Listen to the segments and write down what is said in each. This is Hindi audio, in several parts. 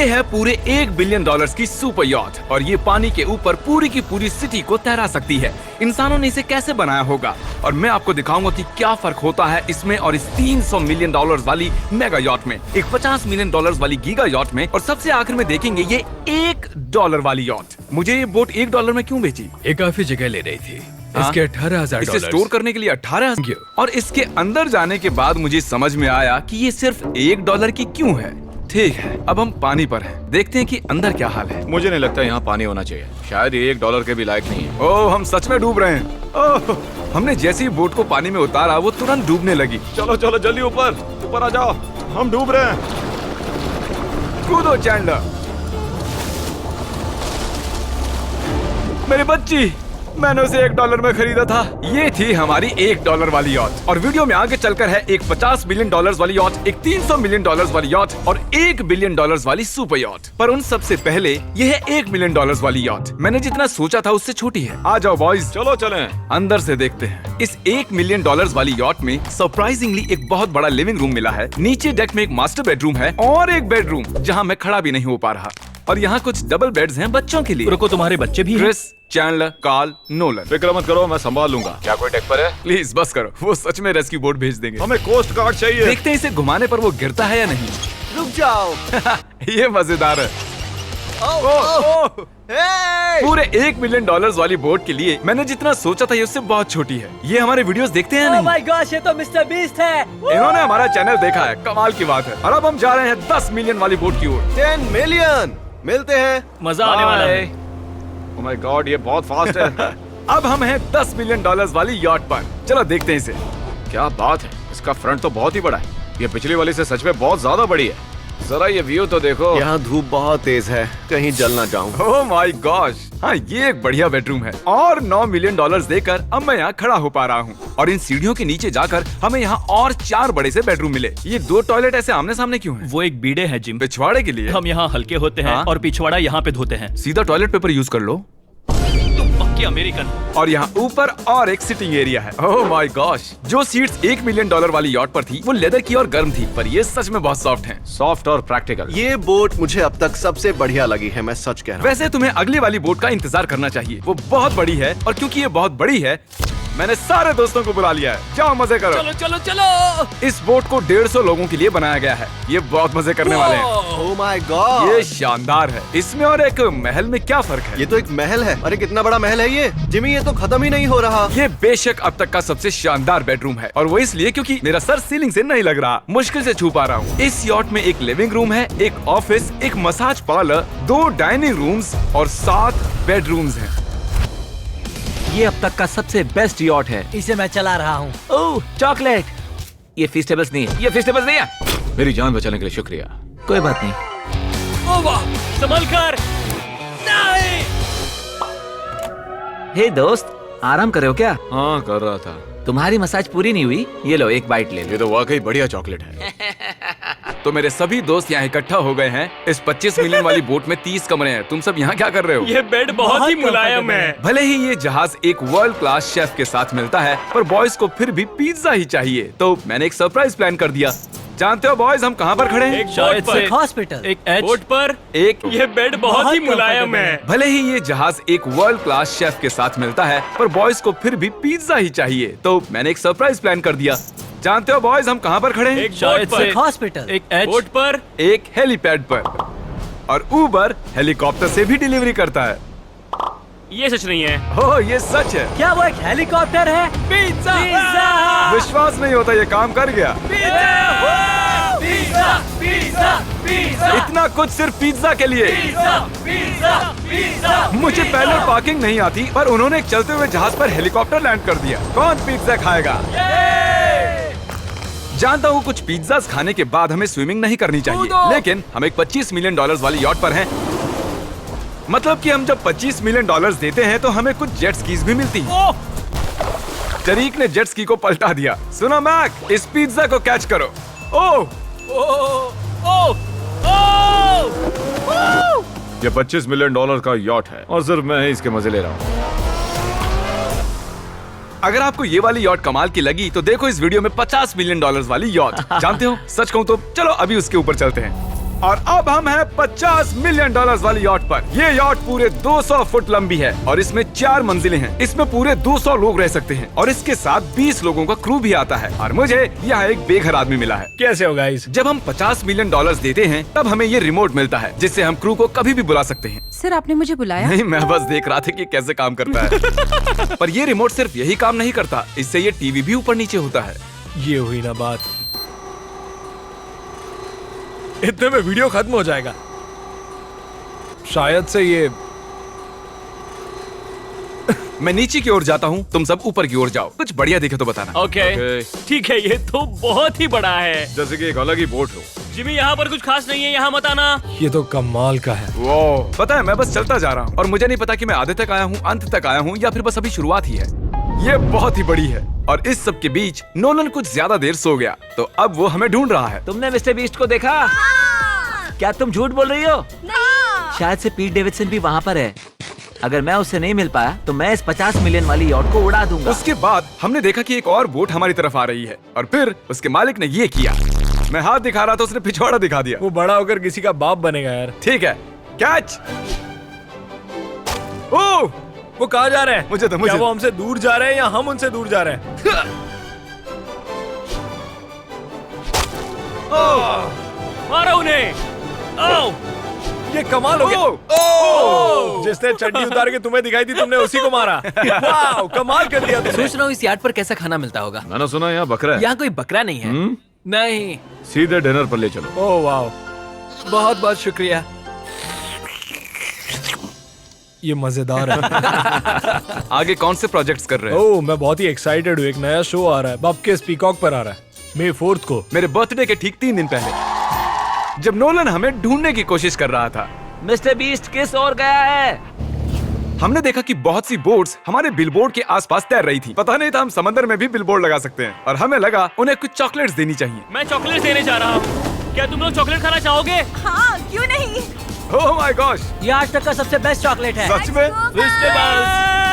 है पूरे $1 बिलियन की सुपर यॉट और ये पानी के ऊपर पूरी की पूरी सिटी को तैरा सकती है। इंसानों ने इसे कैसे बनाया होगा और मैं आपको दिखाऊंगा कि क्या फर्क होता है इसमें और इस $300 मिलियन वाली मेगा यॉट में, एक $50 मिलियन वाली गीगा यॉट में, और सबसे आखिर में देखेंगे ये $1 वाली यॉट। मुझे ये बोट $1 में क्यों बेची? ये काफी जगह ले रही थी। इसके 18,000 इसे स्टोर करने के लिए 18,000 और इसके अंदर जाने के बाद मुझे समझ में आया कि ये सिर्फ $1 की क्यों है। ठीक है, अब हम पानी पर हैं। देखते हैं कि अंदर क्या हाल है। मुझे नहीं लगता यहाँ पानी होना चाहिए। शायद ये $1 के भी लायक नहीं है। ओह, हम सच में डूब रहे हैं। ओह, हमने जैसे ही बोट को पानी में उतारा वो तुरंत डूबने लगी। चलो चलो जल्दी ऊपर आ जाओ, हम डूब रहे हैं। कूदो चैंडलर। मेरी बच्ची, मैंने उसे $1 में खरीदा था। ये थी हमारी $1 वाली यॉट और वीडियो में आगे चलकर है एक $50 मिलियन वाली यॉट, एक $300 मिलियन वाली यॉट और $1 बिलियन वाली सुपर यॉट। पर उन सबसे पहले ये है $1 मिलियन वाली यॉट। मैंने जितना सोचा था उससे छोटी है। आ जाओ बॉयज, चलो चलें। अंदर से देखते हैं। इस $1 मिलियन वाली यॉट में सरप्राइजिंगली एक बहुत बड़ा लिविंग रूम मिला है। नीचे डेक में एक मास्टर बेडरूम है और एक बेडरूम जहाँ मैं खड़ा भी नहीं हो पा रहा। और यहाँ कुछ डबल बेड्स हैं बच्चों के लिए। रुको, तुम्हारे बच्चे भी हैं? Chris, Chandler, Carl, Nolan. फिक्र मत करो, मैं संभाल लूंगा। क्या कोई डेक पर है? प्लीज बस करो, वो सच में रेस्क्यू बोट भेज देंगे। हमें कोस्ट गार्ड चाहिए। देखते हैं इसे घुमाने पर वो गिरता है या नहीं। रुक जाओ। ये मजेदार है। पूरे $1 मिलियन वाली बोट के लिए मैंने जितना सोचा था ये उससे बहुत छोटी है। ये हमारे वीडियोस देखते हैं ओह नहीं? माय गॉश, ये तो मिस्टर बीस्ट है। इन्होंने हमारा चैनल देखा है, कमाल की बात है। और अब हम जा रहे हैं 10 मिलियन वाली बोट की ओर। 10 मिलियन मिलते हैं। मजा आने वाला है। ओह माय गॉड, ये बहुत फास्ट है। अब हम हैं $10 मिलियन वाली यॉट पर। चलो देखते हैं इसे। क्या बात है, इसका फ्रंट तो बहुत ही बड़ा है। ये पिछली वाली से सच में बहुत ज्यादा बड़ी है। जरा ये व्यू तो देखो। यहाँ धूप बहुत तेज है, कहीं जल ना जाऊं। ओह माय गॉश, हाँ ये एक बढ़िया बेडरूम है। और $9 मिलियन देकर अब मैं यहाँ खड़ा हो पा रहा हूँ। और इन सीढ़ियों के नीचे जाकर हमें यहाँ और 4 बड़े से बेडरूम मिले। ये 2 टॉयलेट ऐसे आमने सामने क्यों हैं? वो एक बीड़े है जिम। पिछवाड़े के लिए। हम यहाँ हल्के होते हैं और पिछवाड़ा यहाँ पे धोते हैं। सीधा टॉयलेट पेपर यूज कर लो। तुम पक्के अमेरिकन। और यहाँ ऊपर और एक सिटिंग एरिया है। ओह माय गॉश, जो सीट्स $1 मिलियन वाली यॉट पर थी वो लेदर की और गर्म थी, पर ये सच में बहुत सॉफ्ट हैं। सॉफ्ट और प्रैक्टिकल। ये बोट मुझे अब तक सबसे बढ़िया लगी है, मैं सच कह रहा हूँ। वैसे तुम्हें अगली वाली बोट का इंतजार करना चाहिए, वो बहुत बड़ी है। और क्योंकि ये बहुत बड़ी है मैंने सारे दोस्तों को बुला लिया है। जाओ मजे करो। चलो चलो चलो। इस बोट को 150 लोगों के लिए बनाया गया है। ये बहुत मजे करने वाले हैं। ओह माय गॉड, ये शानदार है। इसमें और एक महल में क्या फर्क है? ये तो एक महल है। अरे कितना बड़ा महल है ये जिमी, ये तो खत्म ही नहीं हो रहा। ये बेशक अब तक का सबसे शानदार बेडरूम है और वो इसलिए क्योंकि मेरा सर सीलिंग से नहीं लग रहा, मुश्किल से छू पा रहा हूँ। इस यॉट में एक लिविंग रूम है, एक ऑफिस, एक मसाज पार्लर, 2 डाइनिंग रूम्स और 7 बेडरूम्स हैं। ये अब तक का सबसे बेस्ट यॉट है। इसे मैं चला रहा हूँ। ओह चॉकलेट। ये फीस्टेबल्स नहीं है, ये फीस्टेबल्स नहीं है। मेरी जान बचाने के लिए शुक्रिया। कोई बात नहीं। ओ वाह, संभल कर। नहीं। हे दोस्त, आराम कर रहे हो क्या? हाँ कर रहा था। तुम्हारी मसाज पूरी नहीं हुई, ये लो एक बाइट ले लो। ये तो वाकई बढ़िया चॉकलेट है। तो मेरे सभी दोस्त यहाँ इकट्ठा हो गए हैं। इस 25 मिलियन वाली बोट में 30 कमरे हैं। तुम सब यहाँ क्या कर रहे हो? ये बेड बहुत ही मुलायम है। भले ही ये जहाज एक वर्ल्ड क्लास शेफ के साथ मिलता है, पर बॉयज को फिर भी पिज्जा ही चाहिए। तो मैंने एक सरप्राइज प्लान कर दिया। जानते हो बॉयज हम कहाँ पर खड़े हैं? एक शायद से हॉस्पिटल, एक बोट पर। एक ये बेड बहुत ही मुलायम है। भले ही ये जहाज एक वर्ल्ड क्लास शेफ के साथ मिलता है, पर बॉयज को फिर भी पिज्जा ही चाहिए। तो मैंने एक सरप्राइज प्लान कर दिया। जानते हो बॉयज हम कहाँ पर खड़े हैं? एक शायद से हॉस्पिटल, एक बोट पर, एक हेलीपैड पर। और ऊबर हेलीकॉप्टर से भी डिलीवरी करता है। ये सच नहीं है। ओह ये सच है। क्या वो एक हेलीकॉप्टर है? पिज्जा। विश्वास नहीं होता ये काम कर गया। Pizza pizza pizza. इतना कुछ सिर्फ पिज्जा के लिए। मुझे पहले पार्किंग नहीं आती, पर उन्होंने एक चलते हुए जहाज पर हेलीकॉप्टर लैंड कर दिया। कौन पिज्जा खाएगा? जानता हूँ कुछ पिज्जास खाने के बाद हमें स्विमिंग नहीं करनी चाहिए, लेकिन हम एक $25 मिलियन वाली यॉट पर हैं। मतलब कि हम जब $25 मिलियन देते हैं तो हमें कुछ जेट स्कीज भी मिलती हैं। टरीक ने जेट स्की को पलटा दिया। सुनो मैक, इस पिज्जा को कैच करो। ओह ये $25 मिलियन का यॉट है और सिर्फ मैं ही इसके मजे ले रहा हूँ। अगर आपको ये वाली यॉट कमाल की लगी तो देखो इस वीडियो में $50 मिलियन वाली यॉट। जानते हो सच कहूँ तो चलो अभी उसके ऊपर चलते हैं। और अब हम हैं 50 मिलियन डॉलर्स वाली यॉट पर। ये यॉट पूरे 200 फुट लंबी है और इसमें 4 मंजिलें हैं। इसमें पूरे 200 लोग रह सकते हैं और इसके साथ 20 लोगों का क्रू भी आता है। और मुझे यहाँ एक बेघर आदमी मिला है। कैसे हो गाइस? जब हम 50 मिलियन डॉलर्स देते हैं तब हमें ये रिमोट मिलता है जिससे हम क्रू को कभी भी बुला सकते हैं। सर आपने मुझे बुलाया? नहीं, मैं बस देख रहा था कि कैसे काम करता है। पर ये रिमोट सिर्फ यही काम नहीं करता, इससे ये टीवी भी ऊपर नीचे होता है। ये हुई ना बात, इतने में वीडियो खत्म हो जाएगा। शायद से ये मैं नीचे की ओर जाता हूँ, तुम सब ऊपर की ओर जाओ। कुछ बढ़िया दिखे तो बताना। ओके ठीक है, ये तो बहुत ही बड़ा है। जैसे कि एक अलग ही बोट हो। जिमी यहाँ पर कुछ खास नहीं है, यहाँ मत आना। ये तो कमाल का है। वो पता है, मैं बस चलता जा रहा हूँ और मुझे नहीं पता कि मैं आधे तक आया हूँ, अंत तक आया हूँ या फिर बस अभी शुरुआत ही है। ये बहुत ही बड़ी है और इस सब के बीच नोलन कुछ ज्यादा देर सो गया, तो अब वो हमें ढूंढ रहा है। तुमने मिस्टर बीस्ट को देखा? क्या तुम झूठ बोल रही हो? शायद से पीट डेविडसन भी वहाँ पर है। अगर मैं उससे नहीं मिल पाया तो मैं इस 50 मिलियन वाली यॉट को उड़ा दूंगा। उसके बाद हमने देखा कि एक और बोट हमारी तरफ आ रही है और फिर उसके मालिक ने ये किया। मैं हाथ दिखा रहा था, उसने पिछवाड़ा दिखा दिया। वो बड़ा होकर किसी का बाप बनेगा यार। ठीक है, कैच। ओह, वो कहाँ जा रहे हैं? मुझे तो क्या वो हमसे दूर जा रहे हैं या हम उनसे दूर जा रहे हैं? मारो उन्हें। ओह, ये कमाल हो गया। जिसने चड्डी उतार के तुम्हें दिखाई थी तुमने उसी को मारा। वाह, कमाल कर दिया तुमने। सोच रहा हूँ इस यार्ड पर कैसा खाना मिलता होगा। मैंने सुना यहाँ बकरा है। यहाँ कोई बकरा नहीं है। नहीं। सीधे डिनर पर ले चलो। ओह वाह, बहुत बहुत शुक्रिया। ये मजेदार है। आगे कौन से प्रोजेक्ट्स कर रहे हो? ओह, मैं बहुत ही एक्साइटेड हूँ। एक नया शो आ रहा है, बपके पीकॉक पर आ रहा है May 4 को। मेरे बर्थडे के ठीक 3 दिन पहले, जब नोलन हमें ढूंढने की कोशिश कर रहा था। मिस्टर बीस्ट किस ओर गया है? हमने देखा कि बहुत सी बोट्स हमारे बिलबोर्ड के आसपास तैर रही थी। पता नहीं था हम समंदर में भी बिलबोर्ड लगा सकते हैं और हमें लगा उन्हें कुछ चॉकलेट्स देनी चाहिए। मैं चॉकलेट देने जा रहा हूँ। क्या तुम लोग चॉकलेट खाना चाहोगे? हाँ, क्यों नहीं? ओह माय गॉश, ये आज तक का सबसे बेस्ट चॉकलेट है। सच में?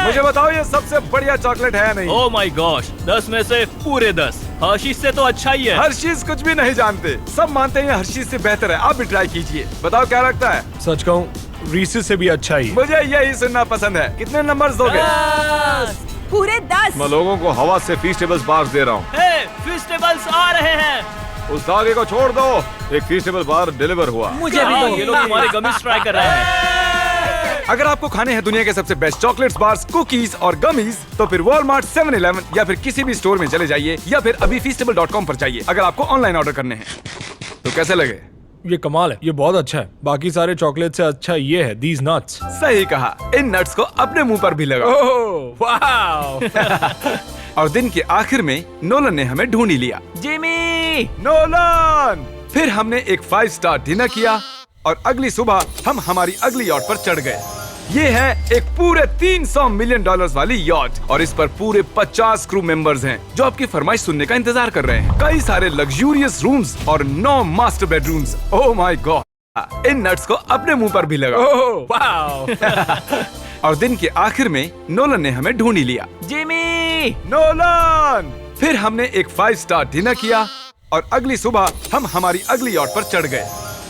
मुझे बताओ ये सबसे बढ़िया चॉकलेट है या नहीं? ओह माय गॉश, 10 में से पूरे 10। हर्शीज से तो अच्छा ही है। हर्शीज कुछ भी नहीं जानते, सब मानते हैं हर्शीज से बेहतर है। आप भी ट्राई कीजिए, बताओ क्या लगता है? सच कहूँ रीसेस से भी अच्छा ही। मुझे यही सुनना पसंद है। कितने नंबर्स दोगे? पूरे 10। मैं लोगों को हवा से फीस्टेबल्स बार्स दे रहा हूँ। फेस्टिवल्स आ रहे हैं। उस धागे को छोड़ दो, एक फीस्टेबल बार डिलीवर हुआ। मुझे भी दो। ये लोग हमारे गमीज ट्राई कर रहे हैं। अगर आपको खाने हैं दुनिया के सबसे बेस्ट चॉकलेट्स, बार्स, कुकीज और गमीज, तो फिर वॉलमार्ट, 7-Eleven या फिर किसी भी स्टोर में चले जाइए या फिर अभी feastable.com पर जाइए अगर आपको ऑनलाइन ऑर्डर करने हैं। तो कैसे लगे? ये कमाल है, ये बहुत अच्छा है। बाकी सारे चॉकलेट से अच्छा ये है, these nuts। सही कहा, इन नट्स को अपने मुंह पर भी लगाओ। ओह वाह। और दिन के आखिर में नोलन ने हमें ढूंढ ही लिया। जिमी! नोलन! फिर हमने एक 5 स्टार डिनर किया और अगली सुबह हम हमारी अगली यॉट पर चढ़ गए। ये है एक पूरे 300 मिलियन डॉलर्स वाली यॉट और इस पर पूरे 50 क्रू मेंबर्स हैं जो आपकी फरमाइश सुनने का इंतजार कर रहे हैं। कई सारे लग्जूरियस रूम्स और 9 master bedrooms. Oh my God, in nuts को अपने मुंह पर भी लगाओ। ओह वाह। और दिन के आखिर में नोलन ने हमें ढूंढ ही लिया। जिमी! नोलन! फिर हमने एक 5 स्टार डिनर किया और अगली सुबह हम हमारी अगली यॉट पर चढ़ गए।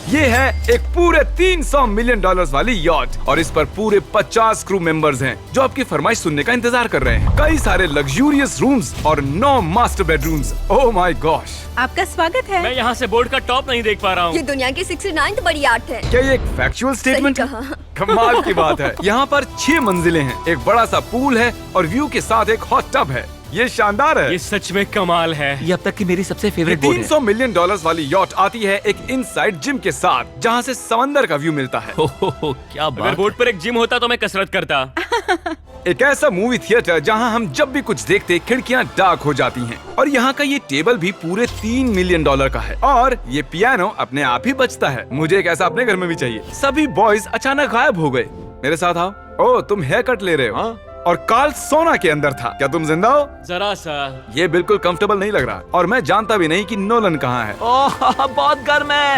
ये है एक पूरे 300 मिलियन डॉलर्स वाली यॉट और इस पर पूरे 50 क्रू मेंबर्स हैं जो आपकी फरमाइश सुनने का इंतजार कर रहे हैं। कई सारे लग्जूरियस रूम्स और 9 master bedrooms. Oh my gosh. आपका स्वागत है। मैं यहाँ से बोर्ड का टॉप नहीं देख पा रहा ये हूँ। दुनिया की 69th बड़ी आर्ट है। क्या ये एक फैक्चुअल स्टेटमेंट है? कहा। कमाल की बात है। यहाँ पर 6 मंजिलें हैं, एक बड़ा सा पूल है और व्यू के साथ एक हॉट टब है। ये शानदार है। ये सच में कमाल है। ये अब तक की मेरी सबसे फेवरेट बोट है। 300 मिलियन डॉलर्स वाली यॉट आती है एक इनसाइड जिम के साथ जहाँ से समंदर का व्यू मिलता है। क्या बात। अगर बोर्ड पर एक जिम होता तो मैं कसरत करता। एक ऐसा मूवी थिएटर जहां हम जब भी कुछ देखते खिड़कियां डार्क हो जाती हैं। और यहाँ का ये टेबल भी पूरे 3 मिलियन डॉलर का है और ये पियानो अपने आप ही बजता है। मुझे एक ऐसा अपने घर में भी चाहिए। सभी बॉयज अचानक गायब हो गए। मेरे साथ आओ। ओह, तुम हेयर कट ले रहे हो? हाँ? और कार्ल सोना के अंदर था। क्या तुम जिंदा हो? जरा सा। ये बिल्कुल कंफर्टेबल नहीं लग रहा और मैं जानता भी नहीं कि नोलन कहाँ है। ओह, बहुत गर्म है।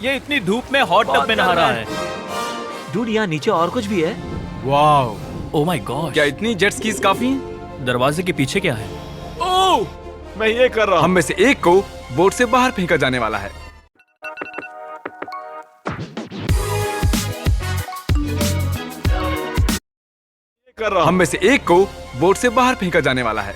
ये इतनी धूप में हॉट टब में नहा रहा है। डूड, यहाँ नीचे और कुछ भी है। Wow, oh my God. क्या इतनी जेट स्कीज काफी हैं? दरवाजे के पीछे क्या है? ओह, मैं ये कर रहा हम में से एक को बोट से बाहर फेंका जाने वाला है। कर रहा हूँ। हम में से एक को बोट से बाहर फेंका जाने वाला है।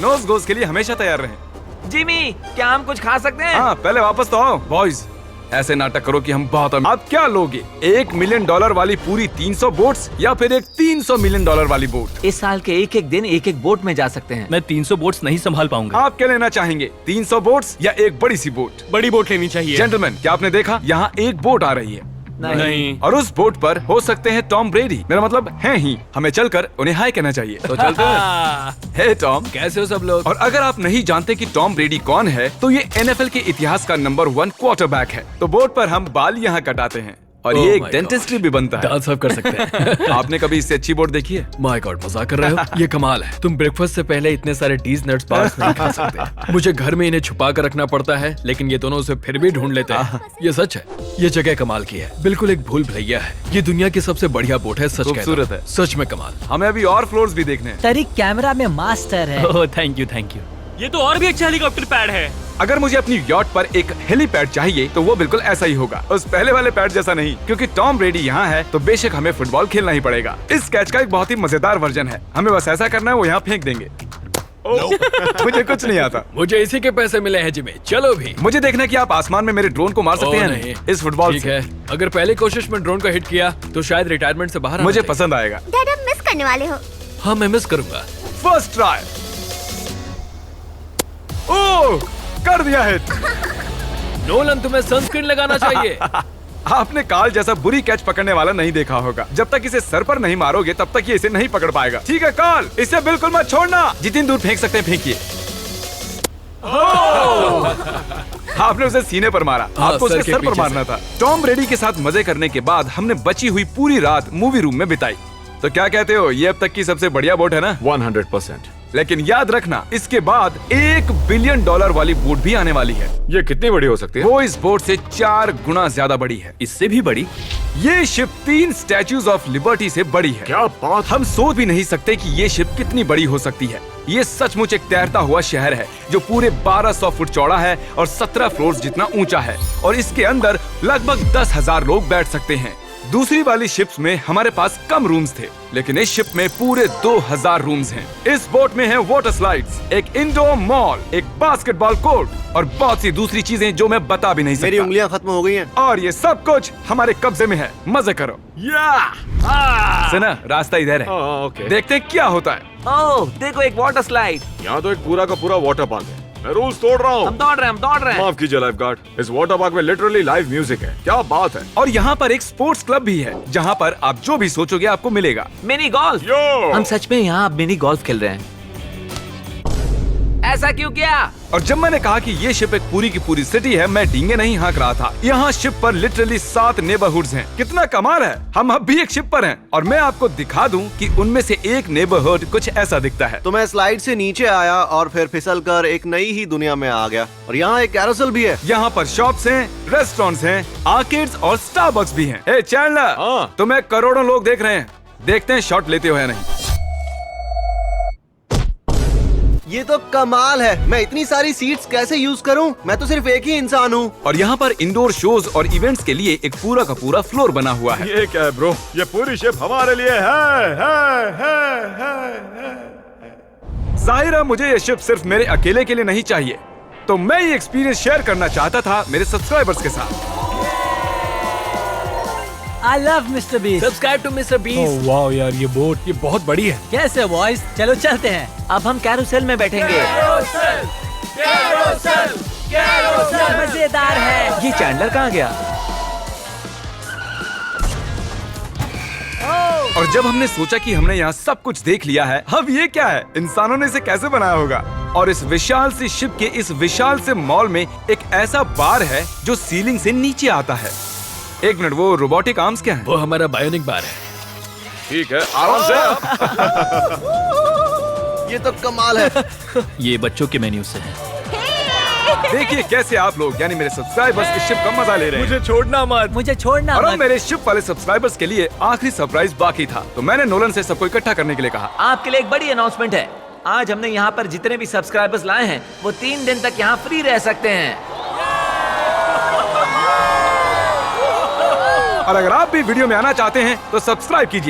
नोज गोज के लिए हमेशा तैयार रहें। जिमी, क्या हम कुछ खा सकते हैं? हाँ, पहले वापस तो आओ बॉयज। ऐसे नाटक करो कि हम बहुत आप क्या लोगे? $1 मिलियन वाली पूरी 300 बोट्स या फिर एक $300 मिलियन वाली बोट? इस साल के एक एक दिन एक एक बोट में जा सकते हैं। मैं 300 बोट्स नहीं संभाल पाऊंगा। आप क्या लेना चाहेंगे, 300 बोट्स या एक बड़ी सी बोट? बड़ी बोट लेनी चाहिए। जेंटलमैन, क्या आपने देखा यहाँ एक बोट आ रही है नहीं। और उस बोट पर हो सकते हैं टॉम ब्रेडी, मेरा मतलब हैं ही। हमें चलकर उन्हें हाय कहना चाहिए। तो चलते हैं। हे टॉम, कैसे हो सब लोग? और अगर आप नहीं जानते कि टॉम ब्रेडी कौन है, तो ये NFL के इतिहास का नंबर 1 क्वार्टरबैक है। तो बोट पर हम बाल यहाँ कटाते हैं और ये Oh एक my डेंटिस्ट्री भी बनता है। दांत साफ कर सकते हैं। आपने कभी इससे अच्छी बोट देखी है? माय गॉड, मजाक कर रहे हो? ये कमाल है। तुम ब्रेकफास्ट से पहले इतने सारे डीज नट्स बार्स नहीं खा सकते। मुझे घर में इन्हें छुपा कर रखना पड़ता है, लेकिन ये दोनों उसे फिर भी ढूंढ लेते हैं। ये सच है, ये जगह कमाल की है। बिल्कुल एक भूल भुलैया है। ये दुनिया की सबसे बढ़िया बोट है, सच खूबसूरत कहता हूं। है। सच में कमाल। हमें अभी और फ्लोर्स भी देखने हैं। तरीक कैमरा में मास्टर है। Oh thank you thank you. ये तो और भी अच्छा हेलीकॉप्टर पैड है। अगर मुझे अपनी यॉट पर एक हेलीपैड चाहिए तो वो बिल्कुल ऐसा ही होगा, उस पहले वाले पैड जैसा नहीं। क्योंकि टॉम ब्रेडी यहाँ है तो बेशक हमें फुटबॉल खेलना ही पड़ेगा। इस कैच का एक बहुत ही मजेदार वर्जन है, हमें बस ऐसा करना है, वो यहाँ फेंक देंगे। मुझे कुछ नहीं आता। मुझे इसी के पैसे मिले हैं जिमी। चलो भी। मुझे देखना कि आप आसमान में मेरे ड्रोन को मार सकते हैं नहीं। इस फुटबॉल ठीक से। है, अगर पहले कोशिश में ड्रोन को हिट किया तो शायद रिटायरमेंट से बाहर मुझे आना चाहिए। पसंद आएगा। डैड आप मिस करने वाले हो। हाँ मैं मिस करूंगा। First try. ओह, कर दिया हिट। नोलन तुम्हें सनस्क्रीन लगाना चाहिए। आपने काल जैसा बुरी कैच पकड़ने वाला नहीं देखा होगा। जब तक इसे सर पर नहीं मारोगे तब तक ये इसे नहीं पकड़ पाएगा। ठीक है काल, इसे बिल्कुल मत छोड़ना। जितनी दूर फेंक सकते हैं फेंकिए। आपने उसे सीने पर मारा, आपको सर उसके के सर पर पीछे मारना था। टॉम ब्रेडी के साथ मजे करने के बाद हमने बची हुई पूरी रात मूवी रूम में बिताई। तो क्या कहते हो, ये अब तक की सबसे बढ़िया बोट है ना? 100%। लेकिन याद रखना, इसके बाद $1 बिलियन वाली बोट भी आने वाली है। ये कितनी बड़ी हो सकती है? वो इस बोट से 4 गुना ज्यादा बड़ी है। इससे भी बड़ी? ये शिप 3 स्टैच्यूज ऑफ लिबर्टी से बड़ी है। क्या बात! हम सोच भी नहीं सकते कि ये शिप कितनी बड़ी हो सकती है। ये सचमुच एक तैरता हुआ शहर है जो पूरे 1200 फुट चौड़ा है और 17 फ्लोर्स जितना ऊंचा है, और इसके अंदर लगभग 10,000 लोग बैठ सकते हैं। दूसरी वाली शिप्स में हमारे पास कम रूम्स थे, लेकिन इस शिप में पूरे 2000 रूम्स हैं। इस बोट में है वाटर स्लाइड्स, एक इंडोर मॉल, एक बास्केटबॉल कोर्ट और बहुत सी दूसरी चीजें जो मैं बता भी नहीं मेरी सकता। उंगलियां खत्म हो गई हैं। और ये सब कुछ हमारे कब्जे में है। मजे करो। सुना, रास्ता इधर है। ओके। देखते हैं क्या होता है। ओह, देखो एक वाटर स्लाइड। यहाँ तो एक पूरा का पूरा वाटर पार्क है। मैं रूल्स तोड़ रहा हम हूँ। दौड़ रहे हैं। माफ कीजिए लाइफ गार्ड, इस वाटर पार्क में लिटरली लाइव म्यूजिक है। क्या बात है! और यहाँ पर एक स्पोर्ट्स क्लब भी है जहाँ पर आप जो भी सोचोगे आपको मिलेगा। Mini golf. यो! हम सच में यहाँ अब मिनी गोल्फ खेल रहे हैं। ऐसा क्यों किया? और जब मैंने कहा कि ये शिप एक पूरी की पूरी सिटी है, मैं डींगे नहीं हाँक रहा था। यहाँ शिप पर लिटरली 7 नेबरहुड्स हैं। कितना कमाल है, हम अब भी एक शिप पर हैं। और मैं आपको दिखा दूं कि उनमें से एक नेबरहुड कुछ ऐसा दिखता है। तो मैं स्लाइड से नीचे आया और फिर फिसलकर एक नई ही दुनिया में आ गया। और यहाँ एक कैरोसेल भी है। यहाँ पर शॉप्स हैं, रेस्टोरेंट्स हैं, आर्केड्स और स्टारबक्स भी हैं। ए चैंडलर, हाँ। तुम्हें करोड़ों लोग देख रहे हैं। देखते हैं शॉट लेते हो या नहीं। ये तो कमाल है। मैं इतनी सारी सीट्स कैसे यूज करूं? मैं तो सिर्फ एक ही इंसान हूँ। और यहाँ पर इंडोर शोज और इवेंट्स के लिए एक पूरा का पूरा फ्लोर बना हुआ है। ये क्या है ब्रो? ये पूरी शिप हमारे लिए है। जाहिर है मुझे ये शिप सिर्फ मेरे अकेले के लिए नहीं चाहिए, तो मैं ये एक्सपीरियंस शेयर करना चाहता था मेरे सब्सक्राइबर्स के साथ। I love Mr Beast. Subscribe to Mr Beast. वाह यार, ये बोट ये बहुत बड़ी है। कैसे बॉयज, चलो चलते हैं। अब हम कैरोसेल में बैठेंगे। मजेदार है। ये चैंडलर कहाँ गया? और जब हमने सोचा कि हमने यहाँ सब कुछ देख लिया है, अब ये क्या है, इंसानों ने इसे कैसे बनाया होगा। और इस विशाल सी शिप के इस विशाल से मॉल में एक ऐसा बार है जो सीलिंग से नीचे आता है। एक मिनट, वो रोबोटिक आर्म्स क्या है? वो हमारा बायोनिक बार है। ठीक है, आराम से। ये तो कमाल है। ये बच्चों के मेन्यू से है। देखिए कैसे आप लोग यानी मेरे सब्सक्राइबर्स इस शिप का मजा ले रहे हैं। मुझे छोड़ना मत। मुझे छोड़ना और अब मत। मेरे शिप वाले सब्सक्राइबर्स के लिए आखिरी सरप्राइज बाकी था, तो मैंने नोलन से सबको इकट्ठा करने के लिए कहा। आपके लिए एक बड़ी अनाउंसमेंट है। आज हमने यहाँ पर जितने भी सब्सक्राइबर्स लाए हैं वो 3 दिन तक यहाँ फ्री रह सकते हैं। और अगर आप भी वीडियो में आना चाहते हैं तो सब्सक्राइब कीजिए।